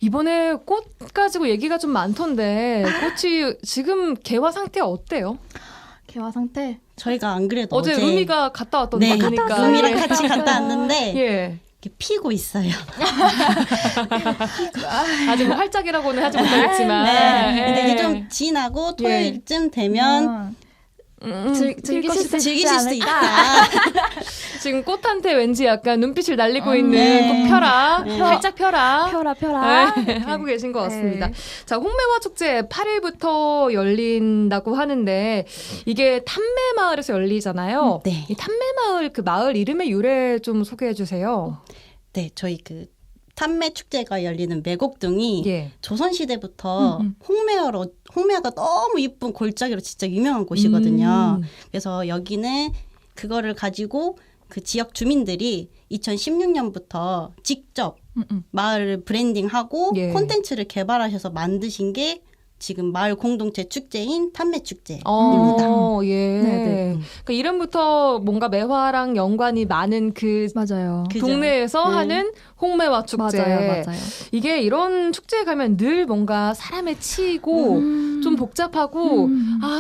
이번에 꽃 가지고 얘기가 좀 많던데 꽃이 지금 개화 상태 어때요? 개화 상태? 저희가 안 그래도 어제 루미가 갔다 왔던데. 네, 보니까. 루미랑 같이 갔다 왔는데 예. 이렇게 피고 있어요. 아직 뭐 활짝이라고는 하지 못하겠지만. 네. 근데 이제 좀 지나고 토요일쯤 되면 즐기실 수 즐기실 있지 수 있다. 지금 꽃한테 왠지 약간 눈빛을 날리고 있는 꼭 펴라. 네. 활짝 펴라. 펴라. 네, 하고 계신 것 같습니다. 자, 홍매화 축제 8일부터 열린다고 하는데 이게 탐매마을에서 열리잖아요. 네. 이 탐매마을 그 마을 이름의 유래 좀 소개해 주세요. 네, 저희 그 탐매 축제가 열리는 매곡동이 예. 조선시대부터 홍매화가 너무 이쁜 골짜기로 진짜 유명한 곳이거든요. 그래서 여기는 그거를 가지고 그 지역 주민들이 2016년부터 직접 마을을 브랜딩하고 예. 콘텐츠를 개발하셔서 만드신 게 지금 마을 공동체 축제인 탐매축제입니다. 예. 네네. 그러니까 이름부터 뭔가 매화랑 연관이 많은 그 맞아요. 그죠? 동네에서 네. 하는 홍매화 축제. 맞아요. 이게 이런 축제에 가면 늘 뭔가 사람에 치이고 좀 복잡하고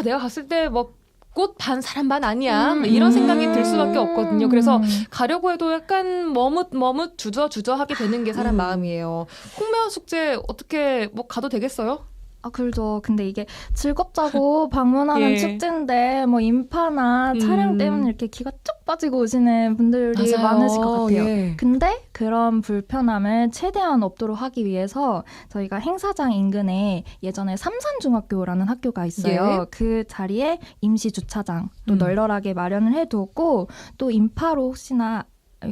내가 갔을 때 뭐 꽃 반 사람 반 아니야 이런 생각이 들 수밖에 없거든요. 그래서 가려고 해도 약간 머뭇 주저하게 되는 게 사람 마음이에요. 홍매화 축제 어떻게 뭐 가도 되겠어요? 그렇죠. 근데 이게 즐겁자고 방문하는 예. 축제인데 뭐 인파나 촬영 때문에 이렇게 기가 쭉 빠지고 오시는 분들이 맞아요. 많으실 것 같아요. 예. 근데 그런 불편함을 최대한 없도록 하기 위해서 저희가 행사장 인근에 예전에 삼산중학교라는 학교가 있어요. 예. 그 자리에 임시 주차장 또 널널하게 마련을 해두었고 또 인파로 혹시나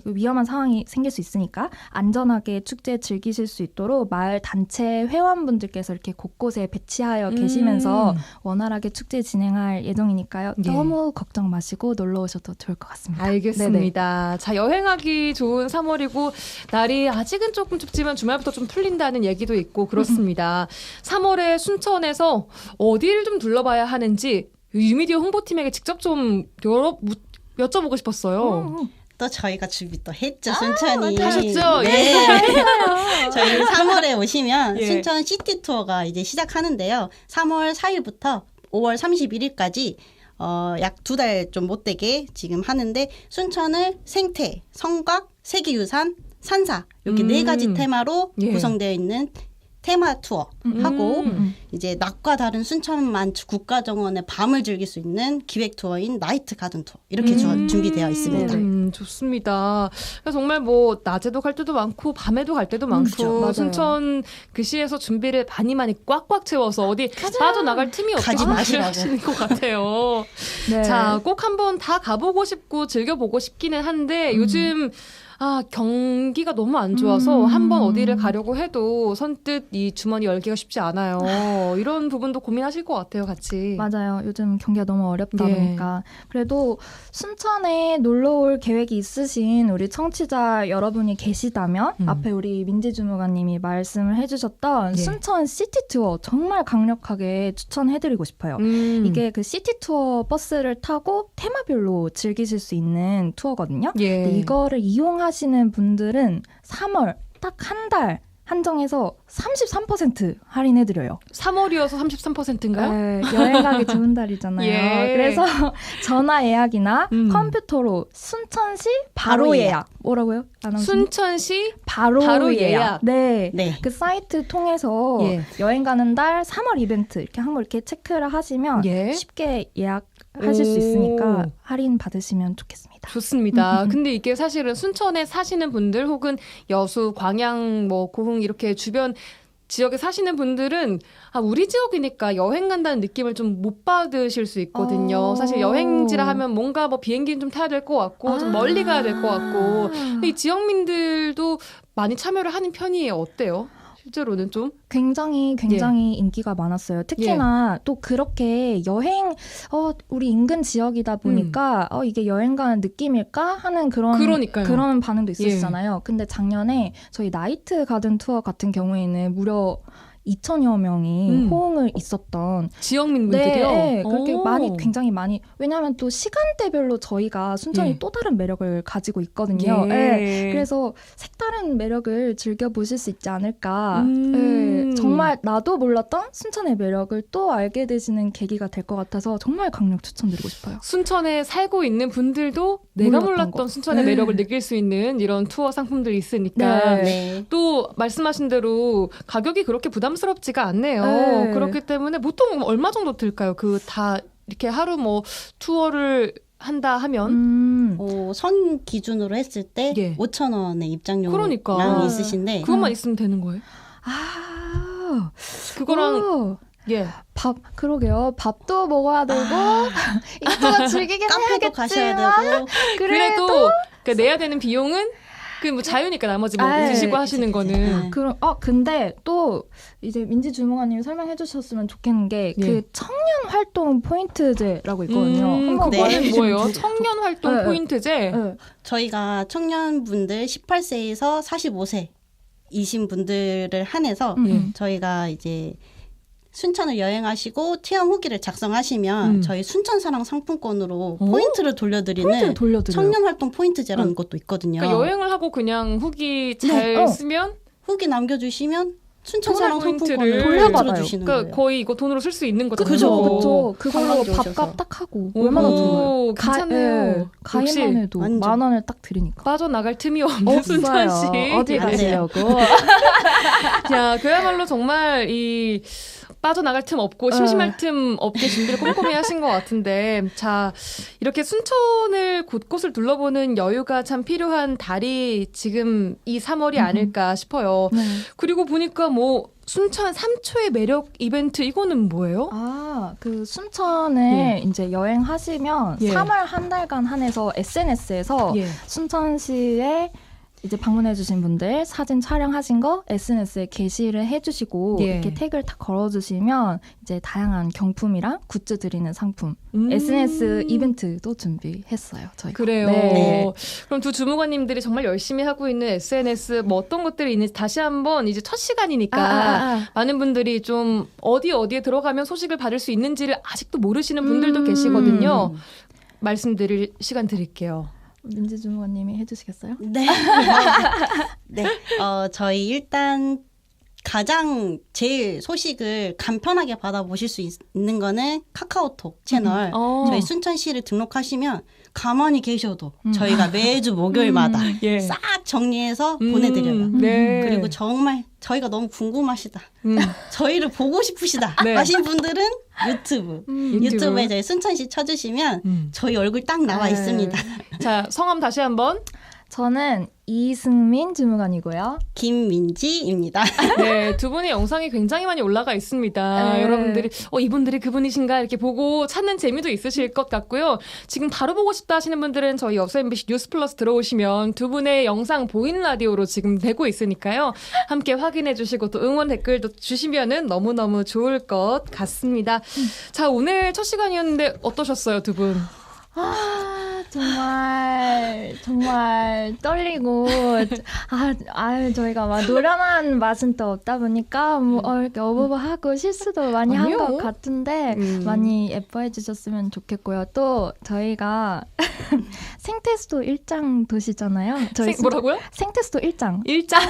위험한 상황이 생길 수 있으니까 안전하게 축제 즐기실 수 있도록 마을 단체 회원분들께서 이렇게 곳곳에 배치하여 계시면서 원활하게 축제 진행할 예정이니까요. 예. 너무 걱정 마시고 놀러 오셔도 좋을 것 같습니다. 알겠습니다. 자, 여행하기 좋은 3월이고 날이 아직은 조금 춥지만 주말부터 좀 풀린다는 얘기도 있고 그렇습니다. 3월에 순천에서 어디를 좀 둘러봐야 하는지 유미디어 홍보팀에게 직접 좀 여쭤보고 싶었어요. 또 저희가 준비 또 했죠, 순천이. 하셨죠? 네. 저희 3월에 오시면 예. 순천 시티 투어가 이제 시작하는데요. 3월 4일부터 5월 31일까지 약 2달 좀 못되게 지금 하는데 순천을 생태, 성곽, 세계유산, 산사 이렇게 4가지 테마로 예. 구성되어 있는 테마 투어 하고 이제 낮과 다른 순천만 국가정원의 밤을 즐길 수 있는 기획 투어인 나이트 가든 투어 이렇게 준비되어 있습니다. 좋습니다. 그래서 정말 뭐 낮에도 갈 때도 많고 밤에도 갈 때도 많고 그렇죠. 맞아요. 순천 그 시에서 준비를 많이 꽉꽉 채워서 어디 빠져나갈 틈이 없게 가지 마시라고. 하시는 것 같아요. 네. 자, 꼭 한번 다 가보고 싶고 즐겨보고 싶기는 한데 요즘 경기가 너무 안 좋아서 한번 어디를 가려고 해도 선뜻 이 주머니 열기가 쉽지 않아요. 이런 부분도 고민하실 것 같아요, 같이. 맞아요. 요즘 경기가 너무 어렵다 예. 보니까. 그래도 순천에 놀러 올 계획이 있으신 우리 청취자 여러분이 계시다면 앞에 우리 민지주무관님이 말씀을 해주셨던 예. 순천 시티 투어 정말 강력하게 추천해드리고 싶어요. 이게 그 시티 투어 버스를 타고 테마별로 즐기실 수 있는 투어거든요. 예. 근데 이거를 이용하시는 분들은 3월 딱 한 달 한정해서 33% 할인해드려요. 3월이어서 33%인가요? 네, 여행 가기 좋은 달이잖아요. 예. 그래서 전화 예약이나 컴퓨터로 순천시 바로 예약. 뭐라고요? 아나운서님? 순천시 바로 바로 예약. 예약. 네. 네. 그 사이트 통해서 예. 여행 가는 달 3월 이벤트 이렇게 한번 이렇게 체크를 하시면 예. 쉽게 예약하실 수 있으니까 할인 받으시면 좋겠습니다. 좋습니다. 근데 이게 사실은 순천에 사시는 분들 혹은 여수, 광양, 뭐 고흥 이렇게 주변 지역에 사시는 분들은 우리 지역이니까 여행 간다는 느낌을 좀 못 받으실 수 있거든요. 사실 여행지라 하면 뭔가 뭐 비행기는 좀 타야 될 것 같고 좀 멀리 가야 될 것 같고 근데 이 지역민들도 많이 참여를 하는 편이에요. 어때요? 실제로는 좀? 굉장히 인기가 많았어요. 특히나 또 그렇게 여행 우리 인근 지역이다 보니까 이게 여행 가는 느낌일까 하는 그러니까요. 그런 반응도 있었잖아요. 근데 작년에 저희 나이트 가든 투어 같은 경우에는 무려 2,000여 명이 호응을 있었던 지역민분들이요? 네, 그렇게 굉장히 많이 왜냐하면 또 시간대별로 저희가 순천이 또 다른 매력을 가지고 있거든요. 네, 그래서 색다른 매력을 즐겨보실 수 있지 않을까. 네, 정말 나도 몰랐던 순천의 매력을 또 알게 되시는 계기가 될 것 같아서 정말 강력 추천드리고 싶어요. 순천에 살고 있는 분들도 내가 몰랐던 거. 순천의 네. 매력을 느낄 수 있는 이런 투어 상품들이 있으니까 네. 또 말씀하신 대로 가격이 그렇게 부담스럽지가 않네요. 네. 그렇기 때문에 보통 얼마 정도 들까요? 그 다 이렇게 하루 뭐 투어를 한다 하면 선 기준으로 했을 때 예. 5,000원의 입장료랑 그러니까. 있으신데 그것만 있으면 되는 거예요? 그거랑 예. 그러게요. 밥도 먹어야 되고 이것저것 즐기긴 카페도 가셔야 해야겠지만 되고 그래도 그러니까 내야 되는 비용은 그 뭐 자유니까 나머지 뭐 드시고 하시는 거는 네. 근데 또 이제 민지 주무관님이 설명해 주셨으면 좋겠는 게 그 청년 활동 포인트제라고 있거든요. 한번 네. 그거는 뭐예요? 청년 활동 네. 포인트제. 네. 저희가 청년분들 18세에서 45세이신 분들을 한해서 저희가 이제 순천을 여행하시고 체험 후기를 작성하시면 저희 순천사랑 상품권으로 포인트를 돌려드리는 청년활동 포인트제라는 것도 있거든요. 그러니까 여행을 하고 그냥 후기 잘 쓰면 후기 남겨주시면 순천사랑 포인트를 상품권을 돌려주시는 그러니까 거예요. 거의 이거 돈으로 쓸 수 있는 거잖아요. 그죠. 그걸로 관광지 오셔서. 밥값 딱 하고 얼마나 좋아요. 괜찮네요. 역시 가입만 해도 완전. 10,000원을 딱 드리니까. 빠져나갈 틈이 없는 순천시. 어디 안 돼요. 가시려고. 야, 그야말로 정말 이 빠져나갈 틈 없고 심심할 틈 없게 준비를 꼼꼼히 하신 것 같은데 자 이렇게 순천을 곳곳을 둘러보는 여유가 참 필요한 달이 지금 이 3월이 아닐까 싶어요. 네. 그리고 보니까 뭐 순천 3초의 매력 이벤트 이거는 뭐예요? 그 순천을 이제 여행하시면 예. 3월 한 달간 한해서 SNS에서 예. 순천시에 이제 방문해주신 분들 사진 촬영하신 거 SNS에 게시를 해주시고 예. 이렇게 태그를 딱 걸어주시면 이제 다양한 경품이랑 굿즈 드리는 상품 SNS 이벤트도 준비했어요. 저희가. 그래요. 네. 그럼 두 주무관님들이 정말 열심히 하고 있는 SNS 뭐 어떤 것들이 있는지 다시 한번 이제 첫 시간이니까 많은 분들이 좀 어디에 들어가면 소식을 받을 수 있는지를 아직도 모르시는 분들도 계시거든요. 말씀드릴 시간 드릴게요. 민지 주무관님이 해주시겠어요? 네. 네. 저희 일단 가장 제일 소식을 간편하게 받아보실 수 있는 거는 카카오톡 채널. 저희 순천시를 등록하시면 가만히 계셔도 저희가 매주 목요일마다 예. 싹 정리해서 보내드려요. 네. 그리고 정말 저희가 너무 궁금하시다. 저희를 보고 싶으시다 네. 하신 분들은 유튜브에 저희 순천시 쳐주시면 저희 얼굴 딱 나와 있습니다. 자, 성함 다시 한번. 저는 이승민 주무관이고요. 김민지입니다. 네, 두 분의 영상이 굉장히 많이 올라가 있습니다. 네. 여러분들이 이분들이 그분이신가 이렇게 보고 찾는 재미도 있으실 것 같고요. 지금 바로 보고 싶다 하시는 분들은 저희 여수 MBC 뉴스 플러스 들어오시면 두 분의 영상 보이는 라디오로 지금 되고 있으니까요. 함께 확인해 주시고 또 응원 댓글도 주시면은 너무너무 좋을 것 같습니다. 자, 오늘 첫 시간이었는데 어떠셨어요, 두 분? 정말 떨리고 저희가 막 노련한 맛은 또 없다 보니까 이렇게 어버버하고 실수도 많이 한 아니요. 것 같은데 많이 예뻐해 주셨으면 좋겠고요. 또 저희가 생태수도 1장 도시잖아요. 뭐라고요? 생태수도 1장. 일장?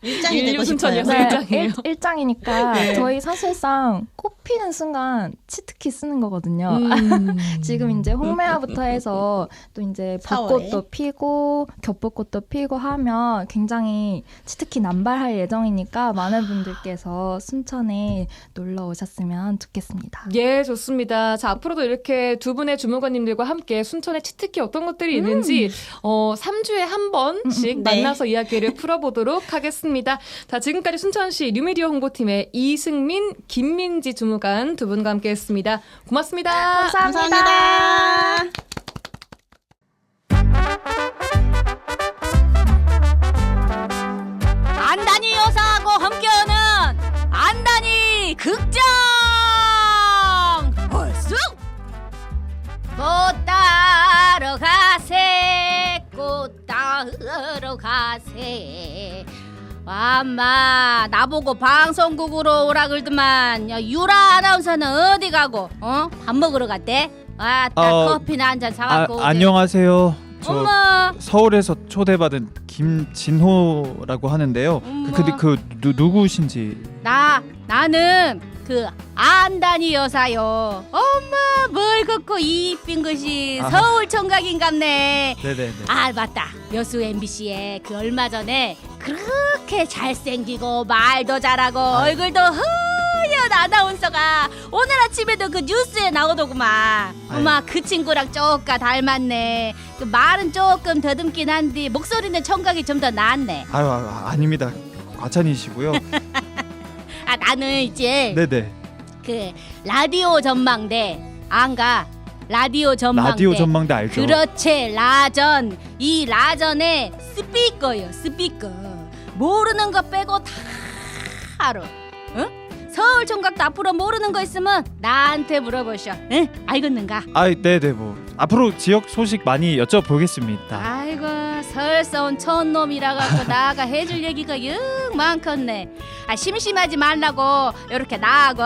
일장이 되고 인류 싶어요. 순천이어서 일장이에요. 1장이니까 네. 저희 사실상 꽃피는 순간 치트키 쓰는 거거든요. 지금 이제 홍매화부터 해서 또 이제 4월에. 벚꽃도 피고 겹벚꽃도 피고 하면 굉장히 치트키 남발할 예정이니까 많은 분들께서 순천에 놀러 오셨으면 좋겠습니다. 예, 좋습니다. 자, 앞으로도 이렇게 두 분의 주무관님들과 함께 순천에 치트키 어떤 것들이 있는지 3주에 한 번씩 네. 만나서 이야기를 풀어보도록 하겠습니다. 자, 지금까지 순천시 뉴미디어 홍보팀의 이승민, 김민지 주무관 두 분과 함께했습니다. 고맙습니다. 감사합니다. 안다니 여사하고 함께하는 안다니 극장 얼쑤 꽃 따러 가세 꽃 따러 가세 엄마 나보고 방송국으로 오라 그러더만 야, 유라 아나운서는 어디 가고 밥 먹으러 갔대? 아따 커피나 한 잔 사갖고 오게. 안녕하세요. 저 엄마 서울에서 초대받은 김진호라고 하는데요. 근데 누구신지. 나는 그 안다니 여사요. 엄마 뭘 걷고 이쁜 것이 아. 서울 청각인갑네. 네네네. 아 맞다. 여수 MBC에 그 얼마 전에 그렇게 잘생기고 말도 잘하고 얼굴도 허연 아나운서가 오늘 아침에도 그 뉴스에 나오더구만. 엄마 그 친구랑 쪼까 닮았네. 그 말은 조금 더듬긴 한데 목소리는 청각이 좀 더 낫네. 아유, 아닙니다. 과찬이시고요. 아 나는 이제 네네. 그 라디오 전망대 안가 라디오 전망대 라디오 전망대 알죠? 그렇지 라전 이 라전에 스피커요 스피커 모르는 거 빼고 다 알아 응? 서울 총각도 앞으로 모르는 거 있으면 나한테 물어보셔 응? 알겠는가? 네네 뭐 앞으로 지역 소식 많이 여쭤보겠습니다. 아이고 설사 온 촌놈이라 갖고 나가 해줄 얘기가 영 많겠네. 아 심심하지 말라고 이렇게 나하고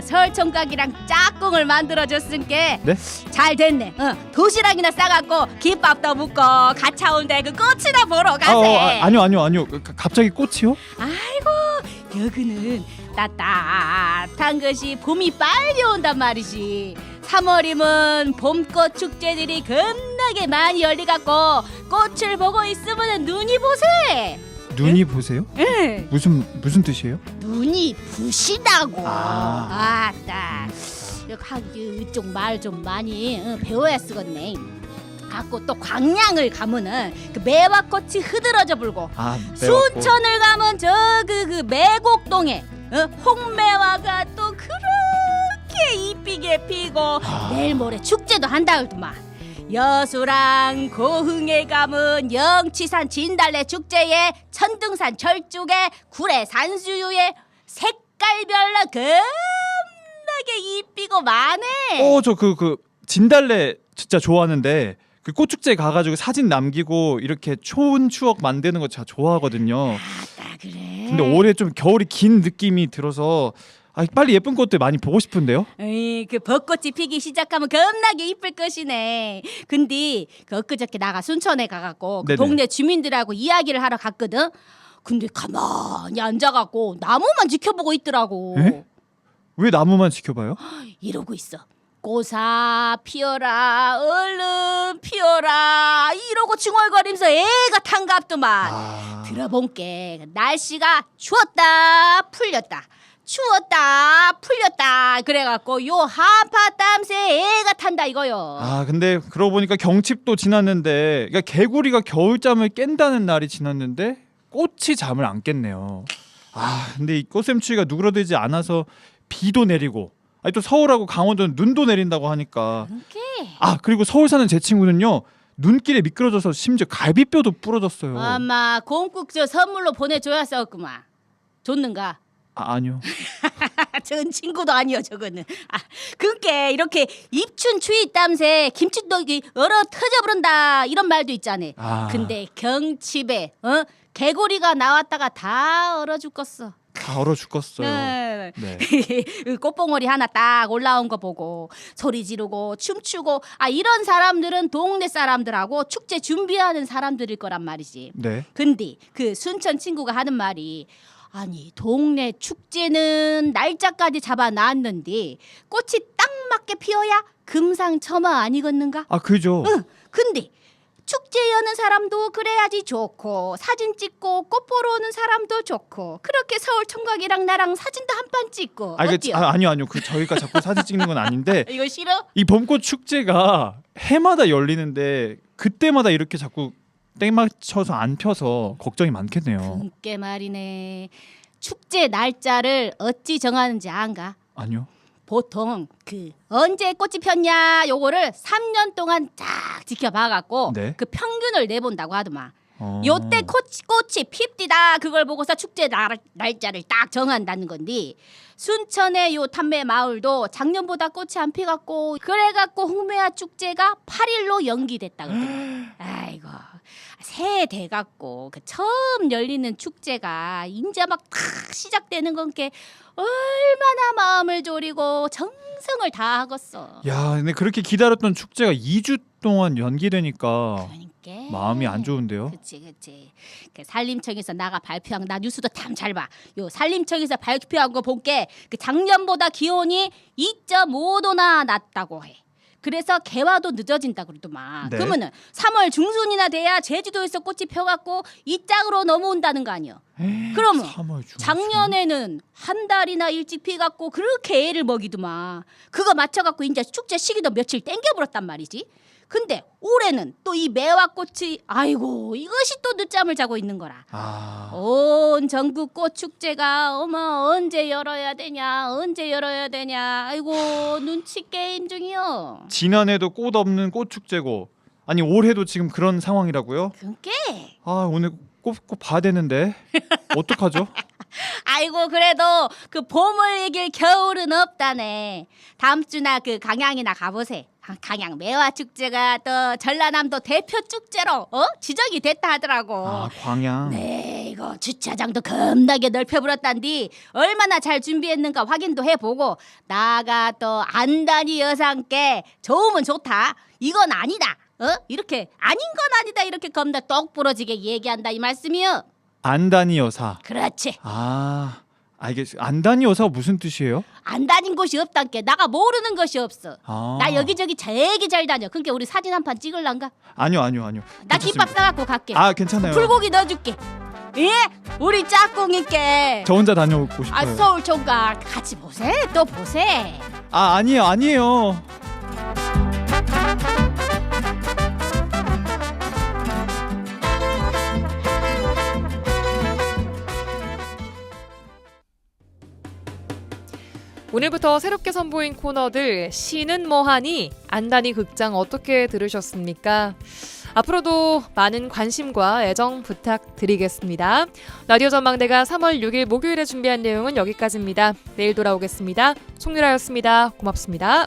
서울 총각이랑 짝꿍을 만들어줬으니까 네? 잘 됐네. 도시락이나 싸갖고 김밥도 묻고 가차운데 그 꽃이나 보러 가세. 아니요. 갑자기 꽃이요? 아이고 여기는 따뜻한 것이 봄이 빨리 온단 말이지. 3월이면 봄꽃 축제들이 겁나게 많이 열리갖고 꽃을 보고 있으면 눈이 보세. 눈이 보세요? 응. 무슨 뜻이에요? 눈이 부시다고. 아. 아따. 이쪽 말 좀 많이 배워야 쓰겠네. 갖고 또 광양을 가면은 그 매화꽃이 흐드러져 불고 순천을 가면 저 그 매곡동에 홍매화가 또 그렇게 이쁘게 피고 내일 모레 축제도 한다 그러더만. 여수랑 고흥에 가면 영치산 진달래 축제에 천등산 철쭉에 구례 산수유에 색깔별로 겁나게 이쁘고 많네. 저 그 진달래 진짜 좋아하는데 그 꽃축제 가가지고 사진 남기고 이렇게 좋은 추억 만드는 거 제가 좋아하거든요. 아따 그래. 근데 올해 좀 겨울이 긴 느낌이 들어서 빨리 예쁜 꽃들 많이 보고 싶은데요. 에이, 그 벚꽃이 피기 시작하면 겁나게 이쁠 것이네. 근데 그 엊그저께 나가 순천에 가갖고 그 네네. 동네 주민들하고 이야기를 하러 갔거든. 근데 가만히 앉아갖고 나무만 지켜보고 있더라고. 에? 왜 나무만 지켜봐요? 이러고 있어. 꽃아 피어라 얼른 피어라 이러고 중얼거리면서 애가 탄갑더만. 들어본게 날씨가 추웠다 풀렸다 추웠다 풀렸다 그래갖고 요 한파 땀새 애가 탄다 이거요. 아 근데 그러고 보니까 경칩도 지났는데, 그러니까 개구리가 겨울잠을 깬다는 날이 지났는데 꽃이 잠을 안 깼네요. 아 근데 이 꽃샘추위가 누그러들지 않아서 비도 내리고, 아니 또 서울하고 강원도는 눈도 내린다고 하니까. 아 그리고 서울 사는 제 친구는요, 눈길에 미끄러져서 심지어 갈비뼈도 부러졌어요. 엄마 공국 저 선물로 보내줘야 썼구만. 줬는가? 아니요. 저건 친구도 아니요 저거는. 그게 이렇게 입춘 추위 땀새 김치떡이 얼어 터져버린다 이런 말도 있잖아. 근데 경칩에 개구리가 나왔다가 다 얼어 죽겠어. 다 얼어 죽겠어요. 네. 네. 꽃봉오리 하나 딱 올라온 거 보고 소리 지르고 춤추고 이런 사람들은 동네 사람들하고 축제 준비하는 사람들일 거란 말이지. 네. 근데 그 순천 친구가 하는 말이, 아니 동네 축제는 날짜까지 잡아놨는데 꽃이 딱 맞게 피어야 금상첨화 아니겠는가? 아 그죠. 응. 근데 축제 여는 사람도 그래야지 좋고 사진 찍고 꽃 보러 오는 사람도 좋고 그렇게 서울 총각이랑 나랑 사진도 한 판 찍고 어때요? 아니요. 그 저희가 자꾸 사진 찍는 건 아닌데 이거 싫어? 이 봄꽃 축제가 해마다 열리는데 그때마다 이렇게 자꾸 땡 맞춰서 안 펴서 걱정이 많겠네요. 그게 말이네. 축제 날짜를 어찌 정하는지 안가? 아니요. 보통 그 언제 꽃이 폈냐 요거를 3년 동안 쫙 지켜봐갖고 네. 그 평균을 내본다고 하더만. 요때 꽃이 핍디다 그걸 보고서 축제 날짜를 딱 정한다는 건데, 순천의 요 담배 마을도 작년보다 꽃이 안 피갖고 그래갖고 홍매화 축제가 8일로 연기됐다 그러더라고요. 아이고 새해 돼갖고 그 처음 열리는 축제가 이제 막 탁 시작되는 건 게 얼마나 마음을 졸이고 정성을 다하겠어. 야, 근데 그렇게 기다렸던 축제가 2주 동안 연기되니까 그러니까. 마음이 안 좋은데요. 그치. 그 산림청에서 나가 발표한 나 뉴스도 참 잘 봐. 요 산림청에서 발표한 거 본게 그 작년보다 기온이 2.5도나 낮다고 해. 그래서 개화도 늦어진다 그러더만. 네. 그러면은 3월 중순이나 돼야 제주도에서 꽃이 펴갖고 이 짝으로 넘어온다는 거 아니요. 그러면 3월 중순. 작년에는 한 달이나 일찍 피갖고 그렇게 애를 먹이더만. 그거 맞춰갖고 이제 축제 시기도 며칠 땡겨버렸단 말이지. 근데 올해는 또 이 매화꽃이 아이고 이것이 또 늦잠을 자고 있는 거라. 온 전국 꽃 축제가 언제 열어야 되냐 아이고 눈치 게임 중이요. 지난해도 꽃 없는 꽃 축제고, 아니 올해도 지금 그런 상황이라고요? 그게 오늘 꽃 봐야 되는데 어떡하죠? 아이고 그래도 그 봄을 이길 겨울은 없다네. 다음 주나 그 강양이나 가보세. 강양 매화 축제가 또 전라남도 대표 축제로 지정이 됐다 하더라고. 광양. 네, 이거 주차장도 겁나게 넓혀버렸단디 얼마나 잘 준비했는가 확인도 해보고, 나가 또 안단이 여상께 좋으면 좋다 이건 아니다 이렇게 아닌 건 아니다 이렇게 겁나 똑 부러지게 얘기한다 이 말씀이요. 안단이 여사. 그렇지. 알겠어요. 안단이 여사가 무슨 뜻이에요? 안 다닌 곳이 없단께. 나가 모르는 것이 없어. 나 여기저기 되게 잘 다녀. 그러니까 우리 사진 한 판 찍을란가? 아니요. 나 김밥 싸갖고 갈게. 괜찮아요. 불고기 넣어줄게. 예? 우리 짝꿍이께 저 혼자 다녀오고 싶어요. 서울 총각 같이 보세. 또 보세. 아니에요. 오늘부터 새롭게 선보인 코너들 시는 뭐하니, 안단이 극장 어떻게 들으셨습니까? 앞으로도 많은 관심과 애정 부탁드리겠습니다. 라디오 전망대가 3월 6일 목요일에 준비한 내용은 여기까지입니다. 내일 돌아오겠습니다. 송유라였습니다. 고맙습니다.